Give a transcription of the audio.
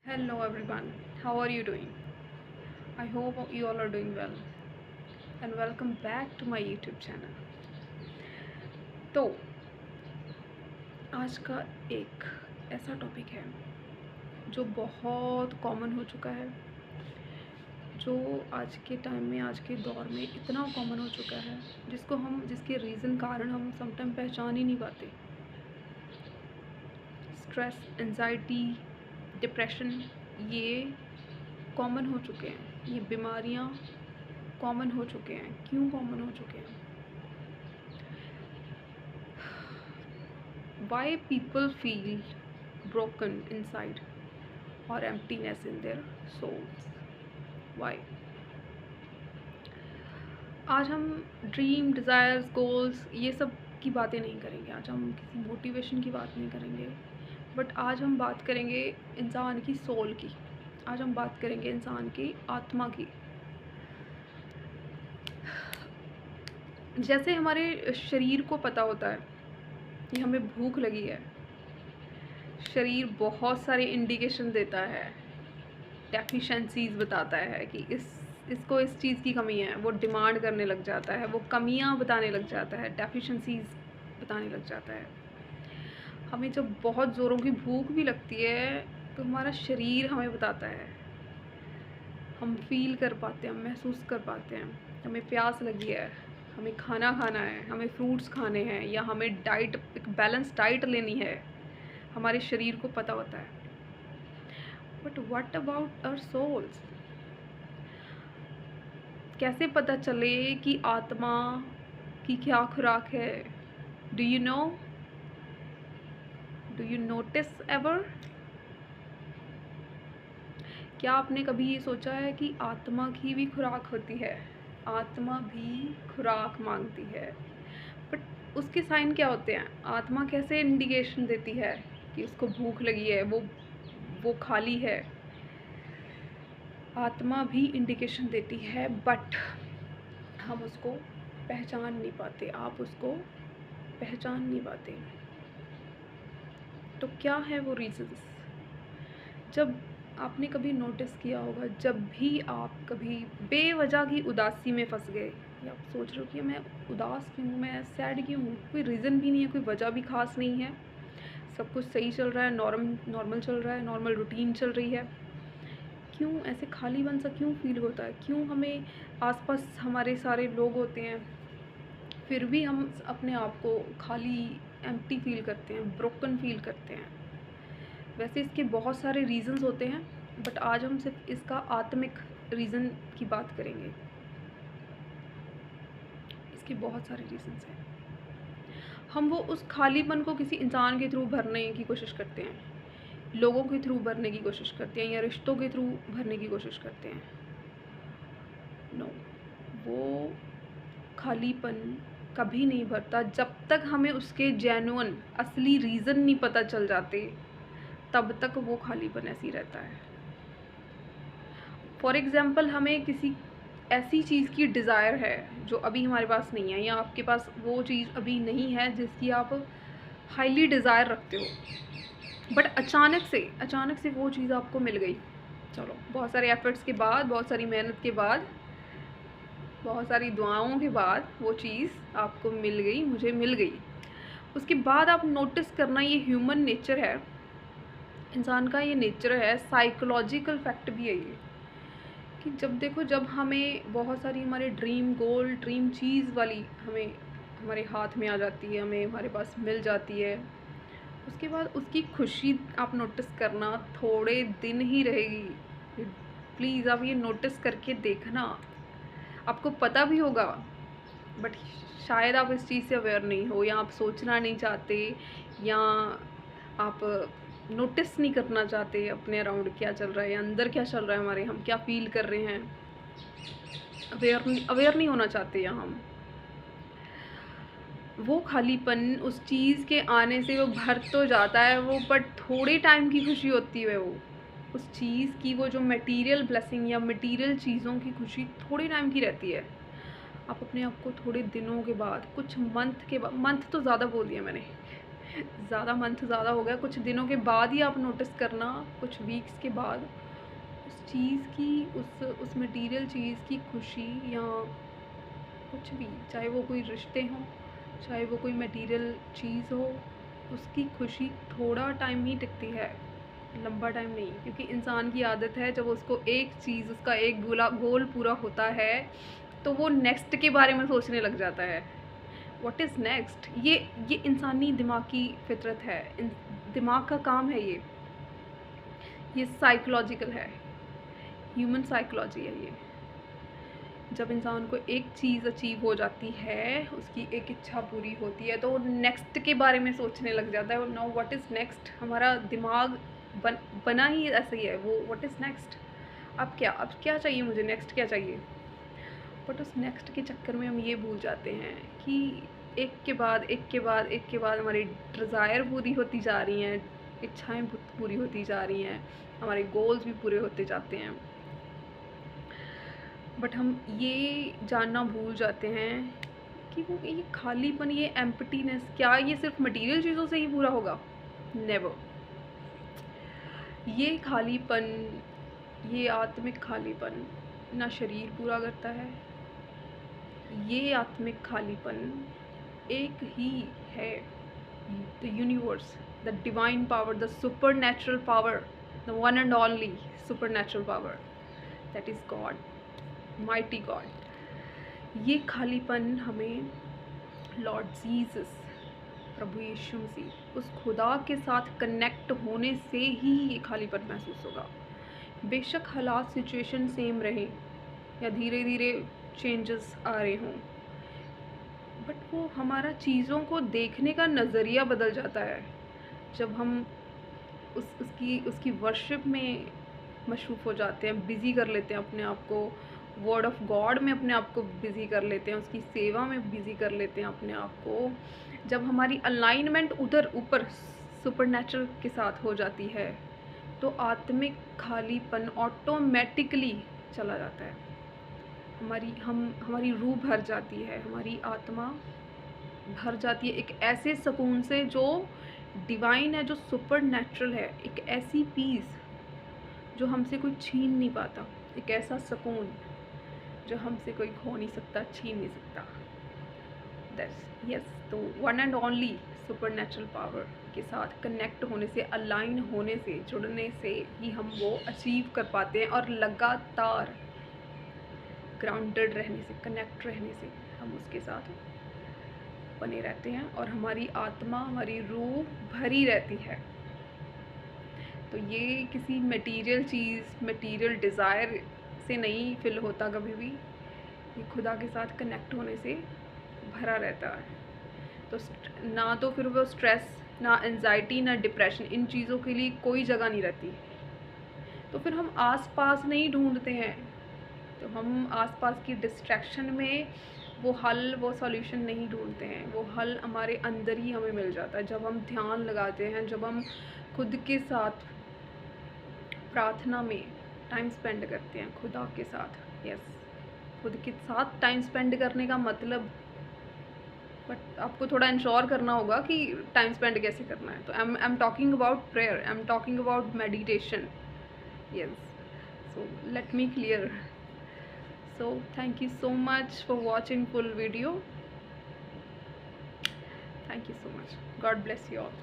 Hello everyone, how are you doing? I hope you all are doing well and welcome back to my YouTube channel. तो आज का एक ऐसा topic है जो बहुत कॉमन हो चुका है, जो आज के टाइम में आज के दौर में इतना कॉमन हो चुका है जिसके रीज़न कारण हम समटाइम पहचान ही नहीं पाते। स्ट्रेस, एंजाइटी, डिप्रेशन ये कॉमन हो चुके हैं। ये बीमारियां कॉमन हो चुके हैं। क्यों कॉमन हो चुके हैं? Why people feel broken inside or emptiness in their souls? Why? आज हम ड्रीम, डिज़ायर्स, गोल्स ये सब की बातें नहीं करेंगे। आज हम किसी मोटिवेशन की बात नहीं करेंगे, बट आज हम बात करेंगे इंसान की सोल की। आज हम बात करेंगे इंसान की आत्मा की। जैसे हमारे शरीर को पता होता है कि हमें भूख लगी है, शरीर बहुत सारे इंडिकेशन देता है, डेफिशिएंसीज बताता है कि इसको इस चीज़ की कमी है, वो डिमांड करने लग जाता है, वो कमियां बताने लग जाता है, डेफिशिएंसीज बताने लग जाता है। हमें जब बहुत ज़ोरों की भूख भी लगती है तो हमारा शरीर हमें बताता है, हम फील कर पाते हैं, हम महसूस कर पाते हैं, हमें प्यास लगी है, हमें खाना खाना है, हमें फ्रूट्स खाने हैं, या हमें एक बैलेंस डाइट लेनी है। हमारे शरीर को पता होता है। But what about our souls? कैसे पता चले कि आत्मा की क्या खुराक है? Do you know? Do you notice ever? क्या आपने कभी ये सोचा है कि आत्मा की भी खुराक होती है? आत्मा भी खुराक मांगती है, बट उसके साइन क्या होते हैं? आत्मा कैसे इंडिकेशन देती है कि उसको भूख लगी है, वो खाली है? आत्मा भी इंडिकेशन देती है, बट हम उसको पहचान नहीं पाते। आप उसको पहचान नहीं पाते। तो क्या है वो रीजंस? जब आपने कभी नोटिस किया होगा, जब भी आप कभी बेवजह की उदासी में फंस गए, या आप सोच रहे हो कि मैं उदास क्यों हूँ, मैं सैड क्यों हूँ, कोई रीज़न भी नहीं है, कोई वजह भी खास नहीं है, सब कुछ सही चल रहा है, नॉर्मल चल रहा है, नॉर्मल रूटीन चल रही है, क्यों ऐसे खालीपन सा क्यों फील होता है? क्यों हमें आसपास हमारे सारे लोग होते हैं, फिर भी हम अपने आप को खाली, एम्प्टी फील करते हैं, ब्रोकन फील करते हैं? वैसे इसके बहुत सारे रीज़न्स होते हैं, बट आज हम सिर्फ इसका आत्मिक रीज़न की बात करेंगे। इसके बहुत सारे रीज़न्स हैं। हम वो उस खालीपन को किसी इंसान के थ्रू भरने की कोशिश करते हैं, लोगों के थ्रू भरने की कोशिश करते हैं, या रिश्तों के थ्रू भरने की कोशिश करते हैं। नो, वो खालीपन कभी नहीं भरता जब तक हमें उसके जेन्युइन असली रीज़न नहीं पता चल जाते। तब तक वो खालीपन ऐसे ही रहता है। फॉर एग्ज़ाम्पल, हमें किसी ऐसी चीज़ की डिज़ायर है जो अभी हमारे पास नहीं है, या आपके पास वो चीज़ अभी नहीं है जिसकी आप हाईली डिज़ायर रखते हो, बट अचानक से वो चीज़ आपको मिल गई। चलो, बहुत सारे एफ़र्ट्स के बाद, बहुत सारी मेहनत के बाद, बहुत सारी दुआओं के बाद वो चीज़ आपको मिल गई, मुझे मिल गई। उसके बाद आप नोटिस करना, ये ह्यूमन नेचर है, इंसान का ये नेचर है, साइकोलॉजिकल फैक्ट भी है ये, कि जब देखो, जब हमें बहुत सारी हमारे ड्रीम गोल, ड्रीम चीज़ वाली हमें हमारे हाथ में आ जाती है, हमें हमारे पास मिल जाती है, उसके बाद उसकी खुशी आप नोटिस करना थोड़े दिन ही रहेगी। प्लीज़ आप ये नोटिस करके देखना। आपको पता भी होगा, बट शायद आप इस चीज़ से अवेयर नहीं हो, या आप सोचना नहीं चाहते, या आप नोटिस नहीं करना चाहते अपने अराउंड क्या चल रहा है, या अंदर क्या चल रहा है हमारे, हम क्या फील कर रहे हैं, अवेयर नहीं होना चाहते। या हम वो खालीपन उस चीज़ के आने से वो भर तो जाता है वो, बट थोड़े टाइम की खुशी होती है वो, उस चीज़ की, वो जो मटेरियल ब्लेसिंग या मटेरियल चीज़ों की खुशी थोड़े टाइम की रहती है। आप अपने आप को थोड़े दिनों के बाद, कुछ मंथ के बाद, मंथ तो ज़्यादा बोल दिया मैंने, ज़्यादा मंथ ज़्यादा हो गया, कुछ दिनों के बाद ही आप नोटिस करना, कुछ वीक्स के बाद उस चीज़ की, उस मटेरियल चीज़ की खुशी या कुछ भी, चाहे वो कोई रिश्ते हों, चाहे वो कोई मटेरियल चीज़ हो, उसकी खुशी थोड़ा टाइम ही टिकती है, लंबा टाइम नहीं। क्योंकि इंसान की आदत है, जब उसको एक चीज़, उसका एक गोल पूरा होता है, तो वो नेक्स्ट के बारे में सोचने लग जाता है, व्हाट इज़ नेक्स्ट। ये इंसानी दिमाग की फितरत है, दिमाग का काम है ये साइकोलॉजिकल है, ह्यूमन साइकोलॉजी है ये। जब इंसान को एक चीज़ अचीव हो जाती है, उसकी एक इच्छा पूरी होती है, तो वो नेक्स्ट के बारे में सोचने लग जाता है। No, what is next. हमारा दिमाग बना ही ऐसा ही है, वो व्हाट इज़ नेक्स्ट। अब क्या चाहिए मुझे, नेक्स्ट क्या चाहिए। बट उस नेक्स्ट के चक्कर में हम ये भूल जाते हैं कि एक के बाद एक के बाद एक के बाद हमारी डिज़ायर पूरी होती जा रही हैं, इच्छाएं पूरी होती जा रही हैं, हमारे गोल्स भी पूरे होते जाते हैं। बट हम ये जानना भूल जाते हैं कि वो ये खालीपन, ये एम्प्टीनेस, क्या ये सिर्फ मटेरियल चीज़ों से ही पूरा होगा? नेवर। ये खालीपन, ये आत्मिक खालीपन ना शरीर पूरा करता है। ये आत्मिक खालीपन एक ही है, the universe, the divine power, the super natural power, the one and only super natural power, that is God, mighty God. ये खालीपन हमें लॉर्ड जीसस, प्रभु यीशु मसीह, उस खुदा के साथ कनेक्ट होने से ही ये खालीपन महसूस होगा। बेशक हालात, सिचुएशन सेम रहे या धीरे धीरे चेंजेस आ रहे हों, बट वो हमारा चीज़ों को देखने का नज़रिया बदल जाता है जब हम उसकी वर्शिप में मशरूफ़ हो जाते हैं, बिज़ी कर लेते हैं अपने आप को, वर्ड ऑफ गॉड में अपने आप को बिज़ी कर लेते हैं, उसकी सेवा में बिज़ी कर लेते हैं अपने आप को। जब हमारी अलाइनमेंट उधर ऊपर सुपरनैचुरल के साथ हो जाती है, तो आत्मिक खालीपन ऑटोमेटिकली चला जाता है। हमारी रूह भर जाती है, हमारी आत्मा भर जाती है एक ऐसे सुकून से जो डिवाइन है, जो सुपरनैचुरल है, एक ऐसी पीस जो हमसे कोई छीन नहीं पाता, एक ऐसा सुकून जो हमसे कोई खो नहीं सकता, छीन नहीं सकता। दैट्स यस, तो one and only supernatural power के साथ कनेक्ट होने से, अलाइन होने से, जुड़ने से ही हम वो अचीव कर पाते हैं। और लगातार ग्राउंडेड रहने से, कनेक्ट रहने से हम उसके साथ बने रहते हैं और हमारी आत्मा, हमारी रूह भरी रहती है। तो ये किसी मटेरियल चीज़, मटेरियल डिज़ायर से नहीं फिल होता कभी भी, ये खुदा के साथ कनेक्ट होने से भरा रहता है। तो ना तो फिर वो स्ट्रेस, ना एंजाइटी, ना डिप्रेशन, इन चीज़ों के लिए कोई जगह नहीं रहती। तो फिर हम आसपास नहीं ढूंढते हैं, तो हम आसपास की डिस्ट्रैक्शन में वो हल, वो सॉल्यूशन नहीं ढूंढते हैं, वो हल हमारे अंदर ही हमें मिल जाता है। जब हम ध्यान लगाते हैं, जब हम खुद के साथ प्रार्थना में टाइम स्पेंड करते हैं, खुदा के साथ। यस, खुद के साथ टाइम स्पेंड करने का मतलब, बट आपको थोड़ा इंश्योर करना होगा कि टाइम स्पेंड कैसे करना है। तो I am talking about prayer, I am talking about meditation. Yes, so let me clear. So thank you so much for watching full video. Thank you so much. God bless you all.